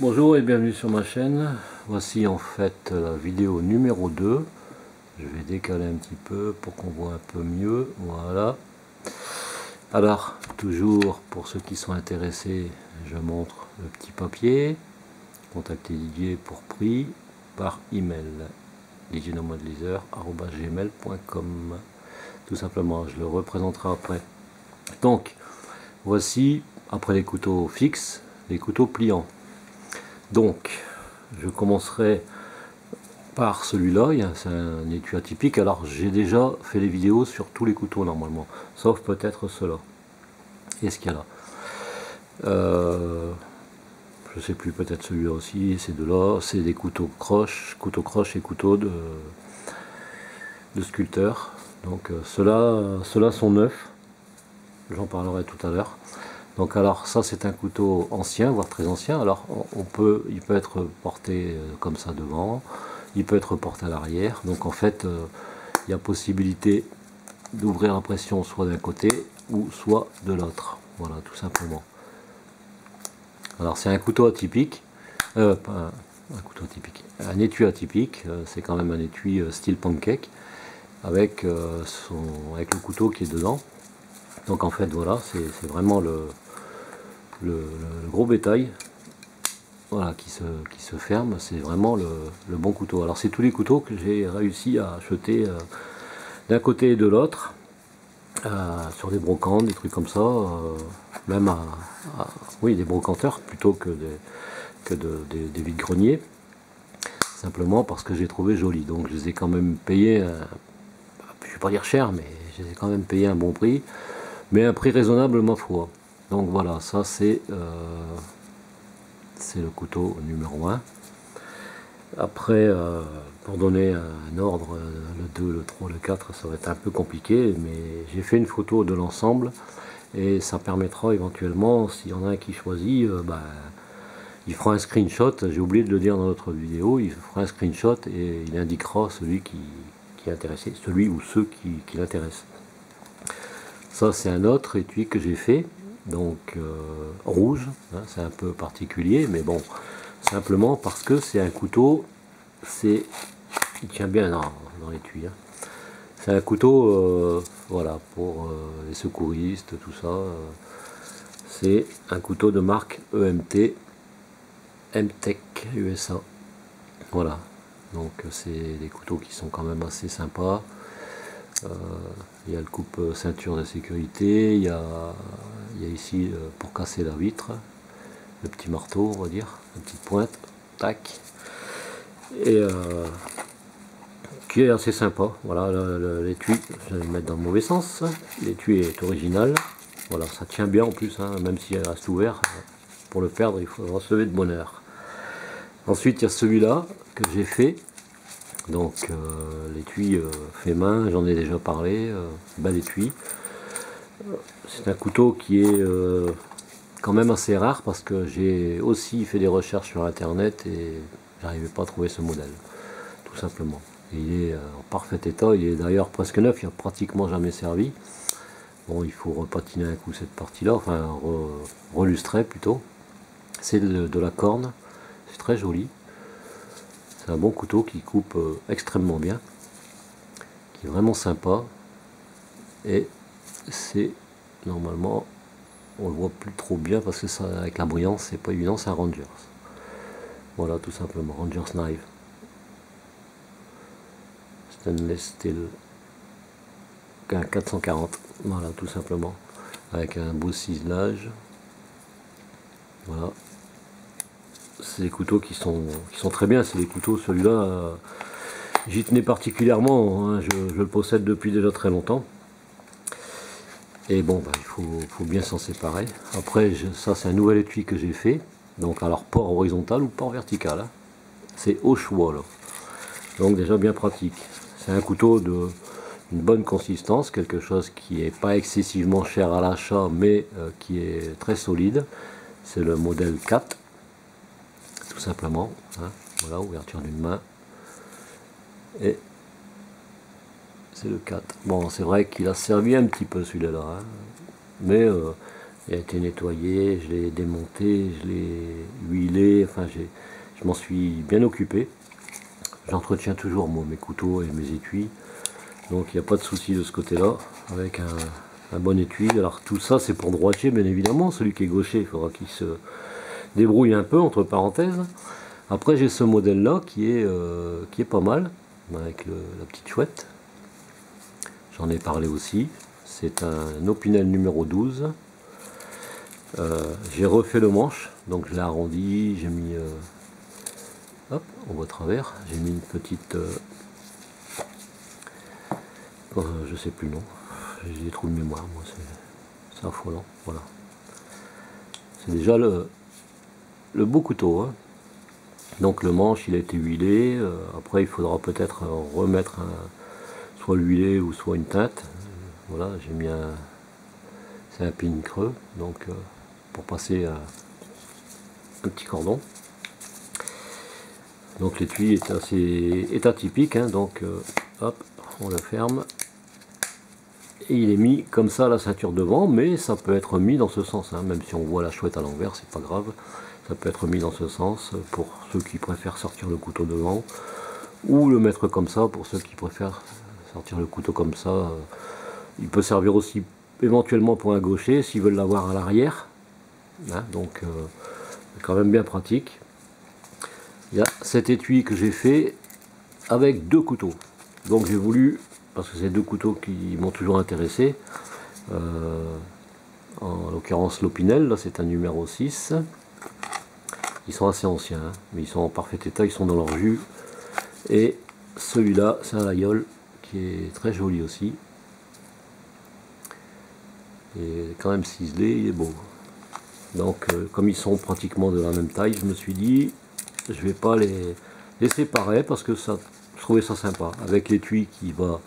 Bonjour et bienvenue sur ma chaîne. Voici en fait la vidéo numéro 2. Je vais décaler un petit peu pour qu'on voit un peu mieux. Voilà. Alors, toujours pour ceux qui sont intéressés, je montre le petit papier. Contactez Didier pour prix par email didiernomadelizer@gmail.com. Tout simplement, je le représenterai après. Donc, voici, après les couteaux fixes, les couteaux pliants. Donc, je commencerai par celui-là, c'est un étui atypique. Alors, j'ai déjà fait des vidéos sur tous les couteaux normalement, sauf peut-être ceux-là. Et ce qu'il y a là. Je sais plus, peut-être celui-là aussi, ces deux-là, c'est des couteaux croche et couteaux de sculpteur. Donc, ceux-là sont neufs, j'en parlerai tout à l'heure. Donc alors ça c'est un couteau ancien, voire très ancien. Alors il peut être porté comme ça devant, il peut être porté à l'arrière. Donc en fait il y a possibilité d'ouvrir la pression soit d'un côté ou soit de l'autre. Voilà, tout simplement. Alors c'est un couteau atypique, pas un couteau atypique, un étui atypique. C'est quand même un étui style pancake avec avec le couteau qui est dedans. Donc en fait voilà, c'est vraiment le gros bétail, voilà, qui se ferme. C'est vraiment le bon couteau. Alors c'est tous les couteaux que j'ai réussi à acheter d'un côté et de l'autre, sur des brocantes, des trucs comme ça, même oui, des brocanteurs plutôt que des vides-greniers, simplement parce que j'ai trouvé joli. Donc je les ai quand même payés, je ne vais pas dire cher, mais je les ai quand même payé un bon prix, mais un prix raisonnable ma foi. Donc voilà, ça c'est le couteau numéro 1. Après, pour donner un ordre, le 2, le 3, le 4, ça va être un peu compliqué, mais j'ai fait une photo de l'ensemble et ça permettra éventuellement, s'il y en a un qui choisit, il fera un screenshot. J'ai oublié de le dire dans l'autre vidéo, il fera un screenshot et il indiquera celui qui est intéressé, celui ou ceux qui l'intéressent. Ça c'est un autre étui que j'ai fait, donc rouge, hein, c'est un peu particulier, mais bon, simplement parce que c'est un couteau, il tient bien dans l'étui, hein. C'est un couteau, voilà, pour les secouristes, tout ça. C'est un couteau de marque EMT, MTech USA. Voilà, donc c'est des couteaux qui sont quand même assez sympas. Il y a le coupe ceinture de sécurité, il y a ici pour casser la vitre, le petit marteau, on va dire, la petite pointe, tac, et qui est assez sympa. Voilà, l'étui, je vais le mettre dans le mauvais sens, l'étui est original, voilà, ça tient bien en plus, hein, même si elle reste ouverte, pour le perdre il faudra se lever de bonne heure. Ensuite il y a celui-là que j'ai fait. Donc l'étui fait main, j'en ai déjà parlé, bel étui. C'est un couteau qui est quand même assez rare parce que j'ai aussi fait des recherches sur internet et j'arrivais pas à trouver ce modèle, tout simplement. Et il est en parfait état, il est d'ailleurs presque neuf, il n'a pratiquement jamais servi. Bon, il faut repatiner un coup cette partie-là, enfin relustrer plutôt. C'est de la corne, c'est très joli. C'est un bon couteau qui coupe extrêmement bien, qui est vraiment sympa, et c'est normalement, on le voit plus trop bien parce que ça, avec la brillance, c'est pas évident, c'est un Rangers. Voilà, tout simplement, Rangers Knife. Stainless steel, un 440, voilà, tout simplement, avec un beau ciselage. Voilà. C'est des couteaux qui sont très bien, c'est des couteaux, celui-là, j'y tenais particulièrement, hein, je le possède depuis déjà très longtemps. Et bon, il faut bien s'en séparer. Après, ça c'est un nouvel étui que j'ai fait. Donc alors port horizontal ou port vertical, hein. C'est au choix là. Donc déjà bien pratique. C'est un couteau d'une bonne consistance, quelque chose qui n'est pas excessivement cher à l'achat, mais qui est très solide. C'est le modèle 4. Tout simplement, hein. Voilà, ouverture d'une main, et c'est le 4. Bon, c'est vrai qu'il a servi un petit peu celui-là, hein. Mais il a été nettoyé, je l'ai démonté, je l'ai huilé, enfin je m'en suis bien occupé. J'entretiens toujours moi mes couteaux et mes étuis, donc il n'y a pas de souci de ce côté-là, avec un bon étui. Alors tout ça c'est pour droitier bien évidemment, celui qui est gaucher il faudra qu'il se débrouille un peu entre parenthèses. Après j'ai ce modèle là qui est pas mal, avec la petite chouette. J'en ai parlé aussi, c'est un Opinel numéro 12. J'ai refait le manche, donc je l'ai arrondi, j'ai mis hop, on voit à travers, j'ai mis une petite je sais plus le nom, j'ai des trous de mémoire, moi c'est affolant, voilà. C'est déjà le beau couteau, hein. Donc le manche il a été huilé, après il faudra peut-être remettre soit l'huilé ou soit une teinte. Voilà, j'ai mis c'est un pin creux, donc pour passer un petit cordon. Donc l'étui est atypique, hein, donc hop, on le ferme. Et il est mis comme ça à la ceinture devant, mais ça peut être mis dans ce sens, hein, même si on voit la chouette à l'envers, c'est pas grave. Ça peut être mis dans ce sens pour ceux qui préfèrent sortir le couteau devant, ou le mettre comme ça pour ceux qui préfèrent sortir le couteau comme ça. Il peut servir aussi éventuellement pour un gaucher s'ils veulent l'avoir à l'arrière, hein, donc c'est quand même bien pratique. Il y a cet étui que j'ai fait avec deux couteaux, donc j'ai voulu, parce que c'est deux couteaux qui m'ont toujours intéressé, en l'occurrence l'Opinel, là c'est un numéro 6. Ils sont assez anciens, hein, mais ils sont en parfait état, ils sont dans leur jus. Et celui-là, c'est un Laguiole qui est très joli aussi. Et quand même ciselé, il est beau. Donc, comme ils sont pratiquement de la même taille, je me suis dit, je vais pas les séparer parce que ça, je trouvais ça sympa. Avec l'étui qui va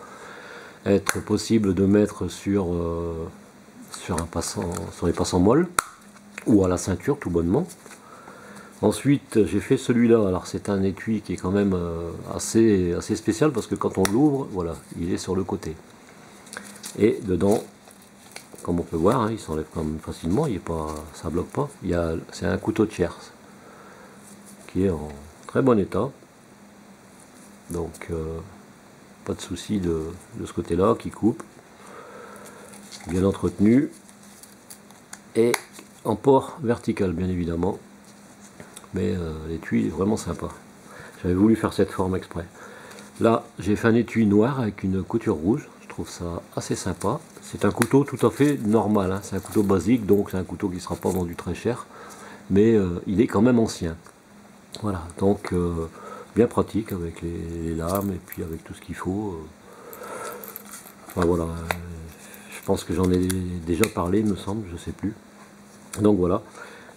être possible de mettre sur les passants molles ou à la ceinture, tout bonnement. Ensuite, j'ai fait celui-là. Alors, c'est un étui qui est quand même assez spécial parce que quand on l'ouvre, voilà, il est sur le côté. Et dedans, comme on peut voir, hein, il s'enlève quand même facilement. Il est pas, ça bloque pas. C'est un couteau de chair qui est en très bon état. Donc, pas de souci de ce côté-là, qui coupe, bien entretenu et en port vertical, bien évidemment. Mais l'étui est vraiment sympa. J'avais voulu faire cette forme exprès. Là, j'ai fait un étui noir avec une couture rouge. Je trouve ça assez sympa. C'est un couteau tout à fait normal, hein. C'est un couteau basique, donc c'est un couteau qui ne sera pas vendu très cher. Mais il est quand même ancien. Voilà, donc bien pratique avec les lames et puis avec tout ce qu'il faut. Enfin, voilà, je pense que j'en ai déjà parlé, il me semble, je sais plus. Donc voilà.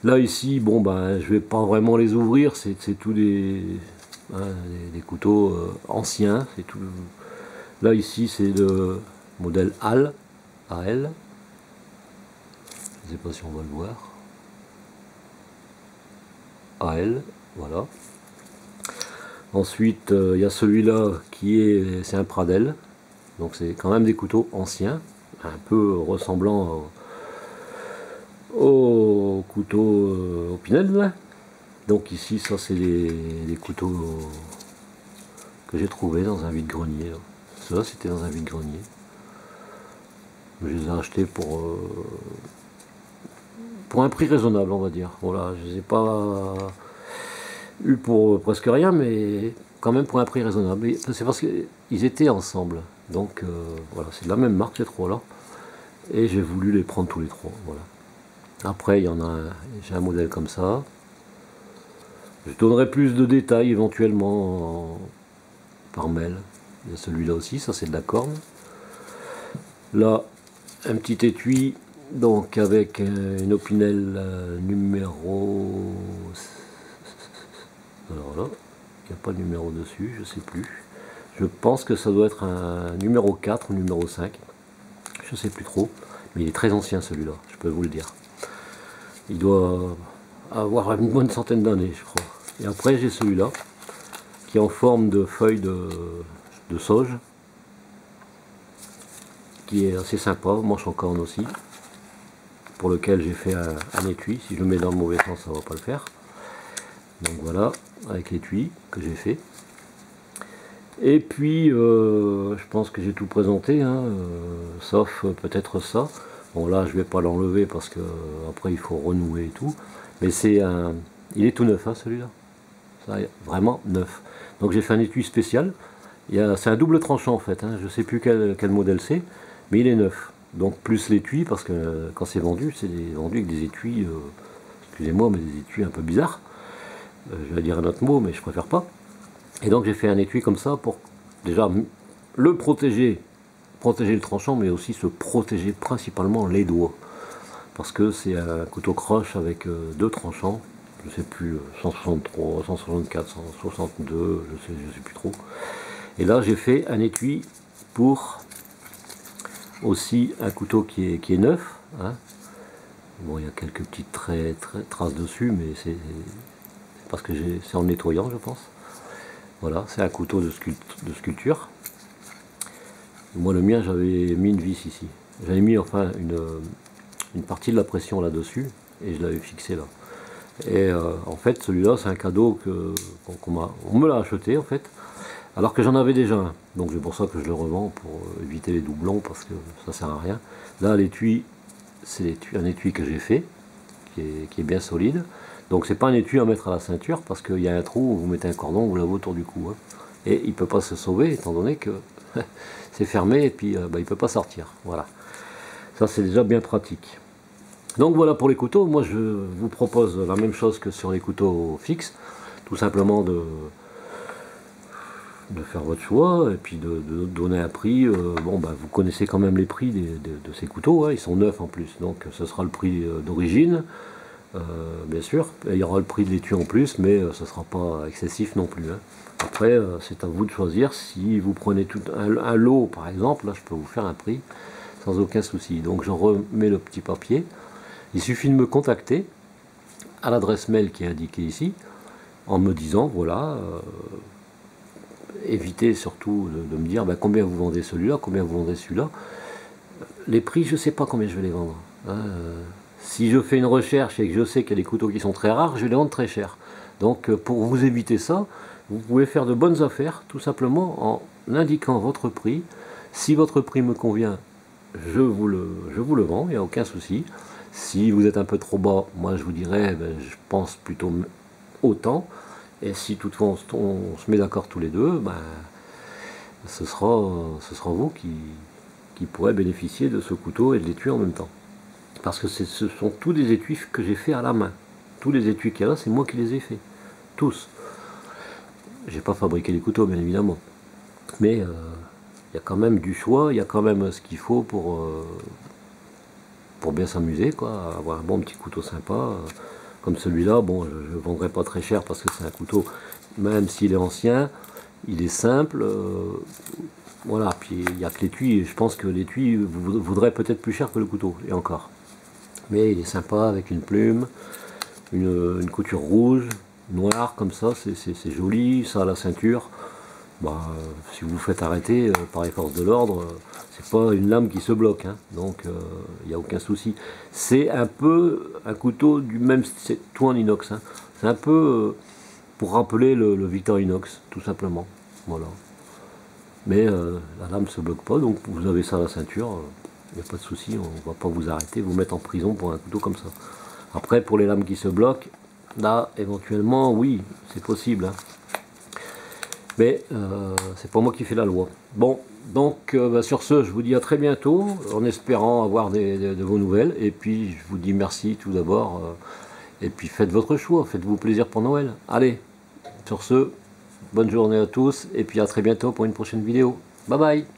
Là ici, bon ben, je vais pas vraiment les ouvrir, c'est tous des couteaux anciens, c'est tout. Là ici c'est le modèle AL, AL. Je sais pas si on va le voir. AL, voilà. Ensuite il y a celui-là qui c'est un Pradel, donc c'est quand même des couteaux anciens, un peu ressemblant au couteau Opinel. Donc ici, ça c'est des couteaux que j'ai trouvé dans un vide-grenier. Ceux-là c'était dans un vide-grenier. Je les ai achetés pour un prix raisonnable, on va dire. Voilà, je les ai pas eu pour presque rien, mais quand même pour un prix raisonnable. C'est parce qu'ils étaient ensemble. Donc voilà, c'est de la même marque ces trois-là. Et j'ai voulu les prendre tous les trois. Voilà. Après, il y en a j'ai un modèle comme ça. Je donnerai plus de détails éventuellement par mail. Il y a celui-là aussi, ça c'est de la corne. Là, un petit étui, donc avec une Opinel numéro... Alors là, il n'y a pas de numéro dessus, je sais plus. Je pense que ça doit être un numéro 4 ou numéro 5. Je sais plus trop. Mais il est très ancien celui-là, je peux vous le dire. Il doit avoir une bonne centaine d'années, je crois. Et après, j'ai celui-là, qui est en forme de feuille de sauge, qui est assez sympa, manche en corne aussi, pour lequel j'ai fait un étui. Si je le mets dans le mauvais sens, ça ne va pas le faire. Donc voilà, avec l'étui que j'ai fait. Et puis, je pense que j'ai tout présenté, hein, sauf peut-être ça. Bon là, je vais pas l'enlever parce que après il faut renouer et tout. Mais c'est un, il est tout neuf, hein, celui-là. Ça, vraiment neuf. Donc j'ai fait un étui spécial. C'est un double tranchant en fait, hein. Je sais plus quel modèle c'est, mais il est neuf. Donc plus l'étui, parce que quand c'est vendu vendu avec des étuis, excusez-moi, mais des étuis un peu bizarres. Je vais dire un autre mot, mais je préfère pas. Et donc j'ai fait un étui comme ça pour déjà le protéger le tranchant, mais aussi se protéger principalement les doigts. Parce que c'est un couteau croche avec deux tranchants, je sais plus, 163, 164, 162, je sais plus trop. Et là j'ai fait un étui pour aussi un couteau qui est neuf, hein. Bon, il y a quelques petites traces dessus, mais c'est parce que c'est en le nettoyant, je pense. Voilà, c'est un couteau de sculpture. Moi, le mien, j'avais mis une vis ici. J'avais mis enfin une partie de la pression là-dessus, et je l'avais fixé là. Et en fait, celui-là, c'est un cadeau on me l'a acheté en fait, alors que j'en avais déjà un. Donc c'est pour ça que je le revends, pour éviter les doublons, parce que ça sert à rien. Là, l'étui, c'est un étui que j'ai fait, qui est bien solide. Donc c'est pas un étui à mettre à la ceinture, parce qu'il y a un trou, vous mettez un cordon, vous l'avez autour du cou, hein. Et il ne peut pas se sauver, étant donné que c'est fermé, et puis il ne peut pas sortir. Voilà. Ça, c'est déjà bien pratique. Donc voilà pour les couteaux. Moi, je vous propose la même chose que sur les couteaux fixes. Tout simplement de faire votre choix, et puis de donner un prix. Bon, vous connaissez quand même les prix de ces couteaux, hein. Ils sont neufs en plus. Donc ce sera le prix d'origine. Bien sûr, il y aura le prix de l'étui en plus, mais ce ne sera pas excessif non plus, hein. Après, c'est à vous de choisir. Si vous prenez tout un lot, par exemple, là, je peux vous faire un prix sans aucun souci. Donc, je remets le petit papier. Il suffit de me contacter à l'adresse mail qui est indiquée ici, en me disant, voilà, évitez surtout de me dire combien vous vendez celui-là, combien vous vendez celui-là. Les prix, je ne sais pas combien je vais les vendre, hein. Si je fais une recherche et que je sais qu'il y a des couteaux qui sont très rares, je vais les vendre très cher. Donc pour vous éviter ça, vous pouvez faire de bonnes affaires tout simplement en indiquant votre prix. Si votre prix me convient, je vous le vends, il n'y a aucun souci. Si vous êtes un peu trop bas, moi je vous dirais, je pense plutôt autant. Et si toutefois on se met d'accord tous les deux, ce sera vous qui pourrez bénéficier de ce couteau et de l'étui en même temps. Parce que ce sont tous des étuis que j'ai fait à la main. Tous les étuis qu'il y a là, c'est moi qui les ai fait. Tous. J'ai pas fabriqué les couteaux, bien évidemment. Mais il y a quand même du choix, il y a quand même ce qu'il faut pour bien s'amuser, quoi. Avoir un bon petit couteau sympa. Comme celui-là, bon, je ne vendrai pas très cher parce que c'est un couteau, même s'il est ancien, il est simple. Voilà, puis il n'y a que l'étui, je pense que l'étui voudrait peut-être plus cher que le couteau, et encore. Mais il est sympa avec une plume, une couture rouge, noire comme ça, c'est joli, ça à la ceinture. Si vous vous faites arrêter par les forces de l'ordre, c'est pas une lame qui se bloque, hein, donc il n'y a aucun souci. C'est un peu un couteau du même, c'est tout en inox, hein. C'est un peu pour rappeler le Victorinox, tout simplement. Voilà. Mais la lame ne se bloque pas, donc vous avez ça à la ceinture. Il n'y a pas de souci, on ne va pas vous arrêter, vous mettre en prison pour un couteau comme ça. Après, pour les lames qui se bloquent, là, éventuellement, oui, c'est possible, hein. Mais c'est pas moi qui fais la loi. Bon, donc sur ce, je vous dis à très bientôt, en espérant avoir de vos nouvelles. Et puis, je vous dis merci tout d'abord. Et puis, faites votre choix, faites-vous plaisir pour Noël. Allez, sur ce, bonne journée à tous, et puis à très bientôt pour une prochaine vidéo. Bye bye!